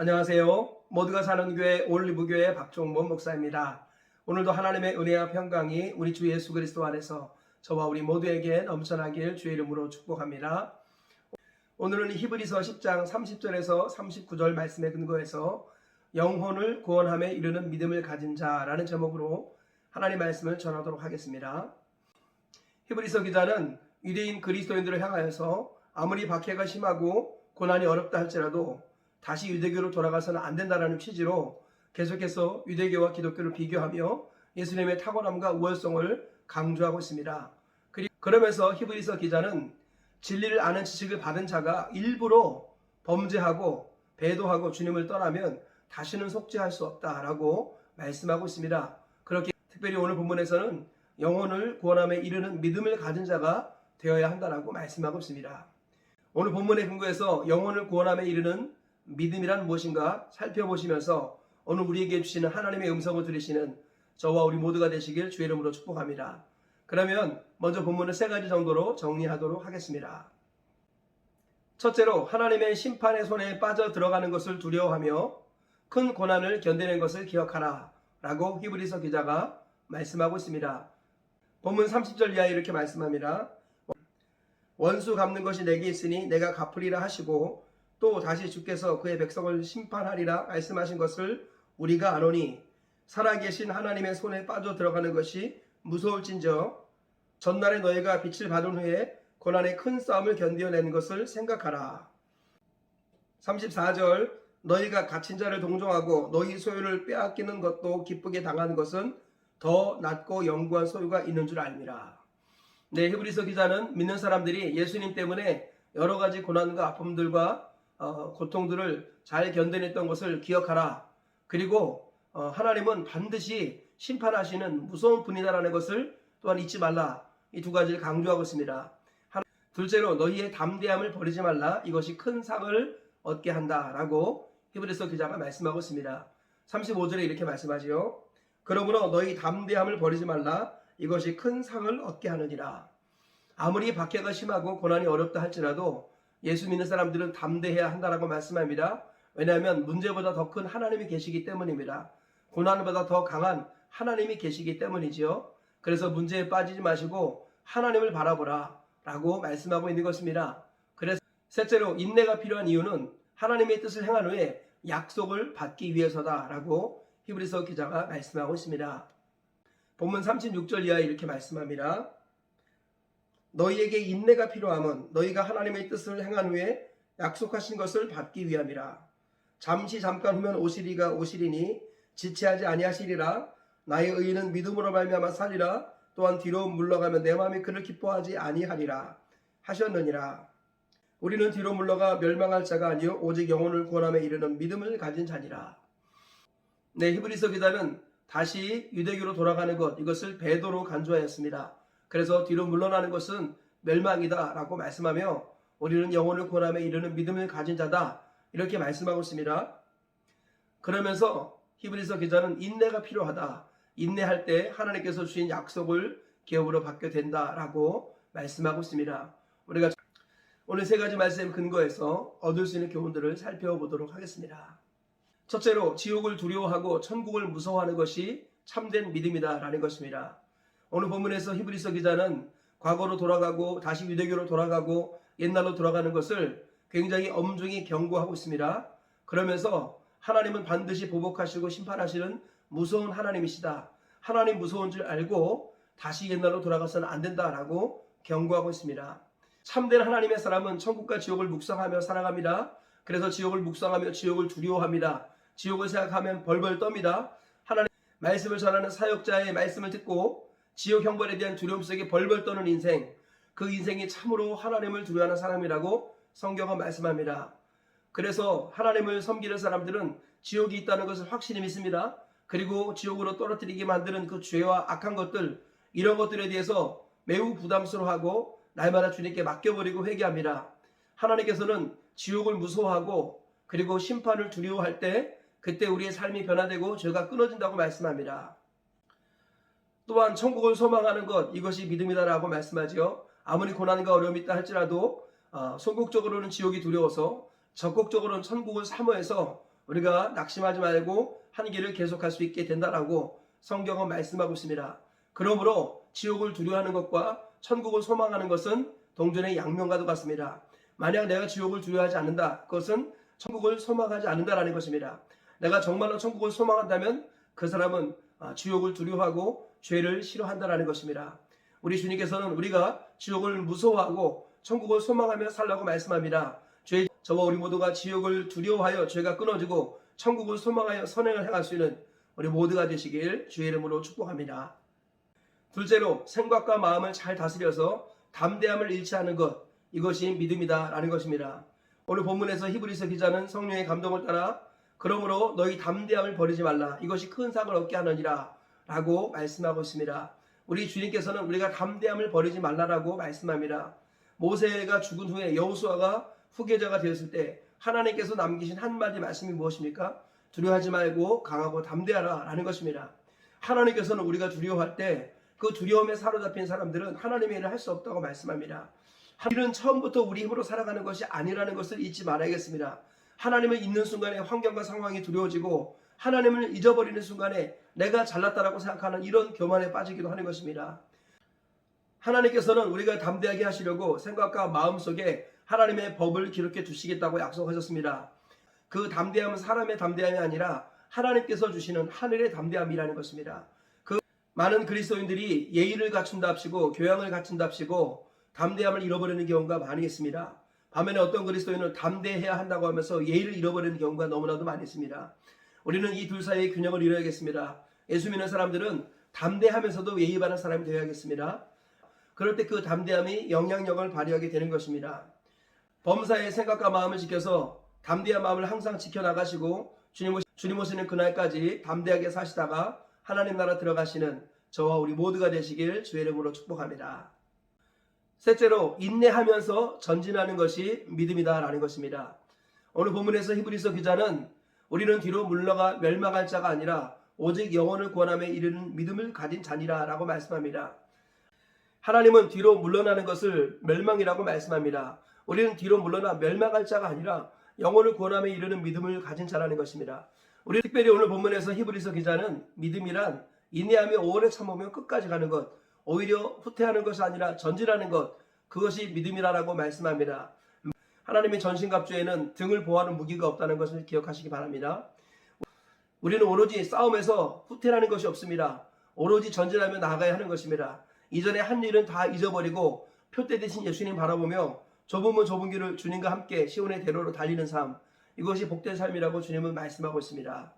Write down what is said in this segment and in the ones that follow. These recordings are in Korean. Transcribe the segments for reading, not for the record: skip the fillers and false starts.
안녕하세요. 모두가 사는 교회 올리브교회 박종범 목사입니다. 오늘도 하나님의 은혜와 평강이 우리 주 예수 그리스도 안에서 저와 우리 모두에게 넘쳐나길 주의 이름으로 축복합니다. 오늘은 히브리서 10장 30절에서 39절 말씀에 근거해서 영혼을 구원함에 이르는 믿음을 가진 자라는 제목으로 하나님 말씀을 전하도록 하겠습니다. 히브리서 기자는 유대인 그리스도인들을 향하여서 아무리 박해가 심하고 고난이 어렵다 할지라도 다시 유대교로 돌아가서는 안 된다는 취지로 계속해서 유대교와 기독교를 비교하며 예수님의 탁월함과 우월성을 강조하고 있습니다. 그러면서 히브리서 기자는 진리를 아는 지식을 받은 자가 일부러 범죄하고 배도하고 주님을 떠나면 다시는 속죄할 수 없다라고 말씀하고 있습니다. 그렇게 특별히 오늘 본문에서는 영혼을 구원함에 이르는 믿음을 가진 자가 되어야 한다라고 말씀하고 있습니다. 오늘 본문의 근거에서 영혼을 구원함에 이르는 믿음이란 무엇인가 살펴보시면서 오늘 우리에게 주시는 하나님의 음성을 들으시는 저와 우리 모두가 되시길 주의 이름으로 축복합니다. 그러면 먼저 본문을 세 가지 정도로 정리하도록 하겠습니다. 첫째로 하나님의 심판의 손에 빠져 들어가는 것을 두려워하며 큰 고난을 견디는 것을 기억하라 라고 히브리서 기자가 말씀하고 있습니다. 본문 30절 이하에 이렇게 말씀합니다. 원수 갚는 것이 내게 있으니 내가 갚으리라 하시고 또 다시 주께서 그의 백성을 심판하리라 말씀하신 것을 우리가 아노니 살아계신 하나님의 손에 빠져 들어가는 것이 무서울진저 전날에 너희가 빛을 받은 후에 고난의 큰 싸움을 견뎌낸 것을 생각하라. 34절 너희가 갇힌 자를 동정하고 너희 소유를 빼앗기는 것도 기쁘게 당하는 것은 더 낫고 영구한 소유가 있는 줄 알미라. 네, 히브리서 기자는 믿는 사람들이 예수님 때문에 여러 가지 고난과 아픔들과 고통들을 잘 견뎌냈던 것을 기억하라. 그리고 하나님은 반드시 심판하시는 무서운 분이다라는 것을 또한 잊지 말라. 이 두 가지를 강조하고 있습니다. 둘째로 너희의 담대함을 버리지 말라. 이것이 큰 상을 얻게 한다라고 히브리서 기자가 말씀하고 있습니다. 35절에 이렇게 말씀하지요. 그러므로 너희 담대함을 버리지 말라. 이것이 큰 상을 얻게 하느니라. 아무리 박해가 심하고 고난이 어렵다 할지라도 예수 믿는 사람들은 담대해야 한다라고 말씀합니다. 왜냐하면 문제보다 더 큰 하나님이 계시기 때문입니다. 고난보다 더 강한 하나님이 계시기 때문이지요. 그래서 문제에 빠지지 마시고 하나님을 바라보라 라고 말씀하고 있는 것입니다. 그래서 셋째로 인내가 필요한 이유는 하나님의 뜻을 행한 후에 약속을 받기 위해서다 라고 히브리서 기자가 말씀하고 있습니다. 본문 36절 이하에 이렇게 말씀합니다. 너희에게 인내가 필요함은 너희가 하나님의 뜻을 행한 후에 약속하신 것을 받기 위함이라. 잠깐 후면 오시리니 지체하지 아니하시리라. 나의 의인은 믿음으로 말미암아 살리라. 또한 뒤로 물러가면 내 마음이 그를 기뻐하지 아니하리라 하셨느니라. 우리는 뒤로 물러가 멸망할 자가 아니요 오직 영혼을 구원함에 이르는 믿음을 가진 자니라. 네, 히브리서 기자는 다시 유대교로 돌아가는 것, 이것을 배도로 간주하였습니다. 그래서 뒤로 물러나는 것은 멸망이다 라고 말씀하며 우리는 영혼을 구원함에 이르는 믿음을 가진 자다 이렇게 말씀하고 있습니다. 그러면서 히브리서 기자는 인내가 필요하다. 인내할 때 하나님께서 주신 약속을 기업으로 받게 된다라고 말씀하고 있습니다. 우리가 오늘 세 가지 말씀 근거해서 얻을 수 있는 교훈들을 살펴보도록 하겠습니다. 첫째로 지옥을 두려워하고 천국을 무서워하는 것이 참된 믿음이다라는 것입니다. 오늘 본문에서 히브리서 기자는 과거로 돌아가고 다시 유대교로 돌아가고 옛날로 돌아가는 것을 굉장히 엄중히 경고하고 있습니다. 그러면서 하나님은 반드시 보복하시고 심판하시는 무서운 하나님이시다. 하나님 무서운 줄 알고 다시 옛날로 돌아가서는 안 된다라고 경고하고 있습니다. 참된 하나님의 사람은 천국과 지옥을 묵상하며 살아갑니다. 그래서 지옥을 묵상하며 지옥을 두려워합니다. 지옥을 생각하면 벌벌 떱니다. 하나님 말씀을 전하는 사역자의 말씀을 듣고 지옥 형벌에 대한 두려움 속에 벌벌 떠는 인생, 그 인생이 참으로 하나님을 두려워하는 사람이라고 성경은 말씀합니다. 그래서 하나님을 섬기는 사람들은 지옥이 있다는 것을 확실히 믿습니다. 그리고 지옥으로 떨어뜨리게 만드는 그 죄와 악한 것들, 이런 것들에 대해서 매우 부담스러워하고 날마다 주님께 맡겨버리고 회개합니다. 하나님께서는 지옥을 무서워하고 그리고 심판을 두려워할 때 그때 우리의 삶이 변화되고 죄가 끊어진다고 말씀합니다. 또한 천국을 소망하는 것, 이것이 믿음이다라고 말씀하지요. 아무리 고난과 어려움이 있다 할지라도 소극적으로는 지옥이 두려워서 적극적으로는 천국을 사모해서 우리가 낙심하지 말고 한 길을 계속할 수 있게 된다라고 성경은 말씀하고 있습니다. 그러므로 지옥을 두려워하는 것과 천국을 소망하는 것은 동전의 양면과도 같습니다. 만약 내가 지옥을 두려워하지 않는다, 그것은 천국을 소망하지 않는다라는 것입니다. 내가 정말로 천국을 소망한다면 그 사람은 지옥을 두려워하고 죄를 싫어한다라는 것입니다. 우리 주님께서는 우리가 지옥을 무서워하고 천국을 소망하며 살라고 말씀합니다. 저와 우리 모두가 지옥을 두려워하여 죄가 끊어지고 천국을 소망하여 선행을 행할 수 있는 우리 모두가 되시길 주의 이름으로 축복합니다. 둘째로, 생각과 마음을 잘 다스려서 담대함을 잃지 않는 것, 이것이 믿음이다 라는 것입니다. 오늘 본문에서 히브리서 기자는 성령의 감동을 따라 그러므로 너희 담대함을 버리지 말라, 이것이 큰 상을 얻게 하느니라 라고 말씀하고 있습니다. 우리 주님께서는 우리가 담대함을 버리지 말라라고 말씀합니다. 모세가 죽은 후에 여호수아가 후계자가 되었을 때 하나님께서 남기신 한마디 말씀이 무엇입니까? 두려워하지 말고 강하고 담대하라 라는 것입니다. 하나님께서는 우리가 두려워할 때 그 두려움에 사로잡힌 사람들은 하나님의 일을 할 수 없다고 말씀합니다. 우리는 처음부터 우리 힘으로 살아가는 것이 아니라는 것을 잊지 말아야겠습니다. 하나님을 잊는 순간에 환경과 상황이 두려워지고 하나님을 잊어버리는 순간에 내가 잘났다라고 생각하는 이런 교만에 빠지기도 하는 것입니다. 하나님께서는 우리가 담대하게 하시려고 생각과 마음속에 하나님의 법을 기록해 두시겠다고 약속하셨습니다. 그 담대함은 사람의 담대함이 아니라 하나님께서 주시는 하늘의 담대함이라는 것입니다. 많은 그리스도인들이 예의를 갖춘답시고 교양을 갖춘답시고 담대함을 잃어버리는 경우가 많이 있습니다. 반면에 어떤 그리스도인은 담대해야 한다고 하면서 예의를 잃어버리는 경우가 너무나도 많이 있습니다. 우리는 이 둘 사이의 균형을 이뤄야겠습니다. 예수 믿는 사람들은 담대하면서도 예의 바른 사람이 되어야겠습니다. 그럴 때 그 담대함이 영향력을 발휘하게 되는 것입니다. 범사의 생각과 마음을 지켜서 담대한 마음을 항상 지켜나가시고 주님 오시는 그날까지 담대하게 사시다가 하나님 나라 들어가시는 저와 우리 모두가 되시길 주의 이름으로 축복합니다. 셋째로, 인내하면서 전진하는 것이 믿음이다 라는 것입니다. 오늘 본문에서 히브리서 기자는 우리는 뒤로 물러가 멸망할 자가 아니라 오직 영혼을 구원함에 이르는 믿음을 가진 자니라 라고 말씀합니다. 하나님은 뒤로 물러나는 것을 멸망이라고 말씀합니다. 우리는 뒤로 물러나 멸망할 자가 아니라 영혼을 구원함에 이르는 믿음을 가진 자라는 것입니다. 우리 특별히 오늘 본문에서 히브리서 기자는 믿음이란 인내하며 오래 참으며 끝까지 가는 것, 오히려 후퇴하는 것이 아니라 전진하는 것, 그것이 믿음이라고 말씀합니다. 하나님의 전신갑주에는 등을 보호하는 무기가 없다는 것을 기억하시기 바랍니다. 우리는 오로지 싸움에서 후퇴하는 것이 없습니다. 오로지 전진하며 나아가야 하는 것입니다. 이전에 한 일은 다 잊어버리고 표대 대신 예수님 바라보며 좁은 문 좁은 길을 주님과 함께 시온의 대로로 달리는 삶, 이것이 복된 삶이라고 주님은 말씀하고 있습니다.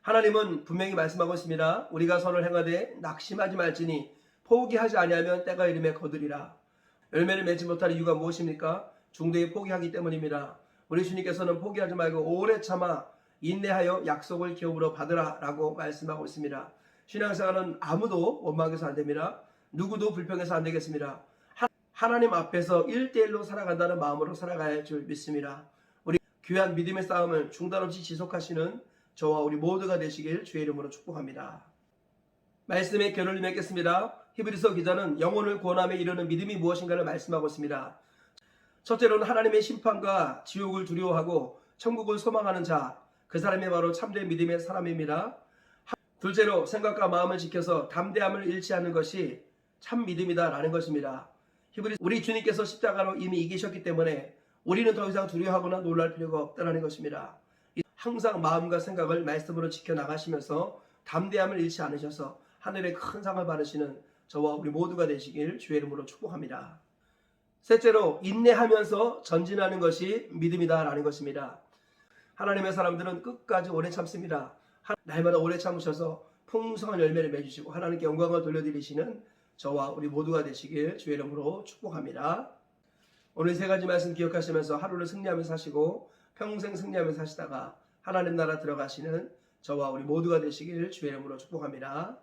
하나님은 분명히 말씀하고 있습니다. 우리가 선을 행하되 낙심하지 말지니 포기하지 아니하면 때가 이름에 거두리라. 열매를 맺지 못할 이유가 무엇입니까? 중도에 포기하기 때문입니다. 우리 주님께서는 포기하지 말고 오래 참아 인내하여 약속을 기업으로 받으라 라고 말씀하고 있습니다. 신앙생활은 아무도 원망해서 안 됩니다. 누구도 불평해서 안 되겠습니다. 하나님 앞에서 1대1로 살아간다는 마음으로 살아가야 할 줄 믿습니다. 우리 귀한 믿음의 싸움을 중단 없이 지속하시는 저와 우리 모두가 되시길 주의 이름으로 축복합니다. 말씀의 결론을 맺겠습니다. 히브리서 기자는 영혼을 구원함에 이르는 믿음이 무엇인가를 말씀하고 있습니다. 첫째로는 하나님의 심판과 지옥을 두려워하고 천국을 소망하는 자, 그 사람이 바로 참된 믿음의 사람입니다. 둘째로 생각과 마음을 지켜서 담대함을 잃지 않는 것이 참 믿음이다 라는 것입니다. 우리 주님께서 십자가로 이미 이기셨기 때문에 우리는 더 이상 두려워하거나 놀랄 필요가 없다는 것입니다. 항상 마음과 생각을 말씀으로 지켜나가시면서 담대함을 잃지 않으셔서 하늘의 큰 상을 받으시는 저와 우리 모두가 되시길 주의 이름으로 축복합니다. 셋째로 인내하면서 전진하는 것이 믿음이다 라는 것입니다. 하나님의 사람들은 끝까지 오래 참습니다. 날마다 오래 참으셔서 풍성한 열매를 맺으시고 하나님께 영광을 돌려드리시는 저와 우리 모두가 되시길 주의 이름으로 축복합니다. 오늘 세 가지 말씀 기억하시면서 하루를 승리하며 사시고 평생 승리하며 사시다가 하나님 나라 들어가시는 저와 우리 모두가 되시길 주의 이름으로 축복합니다.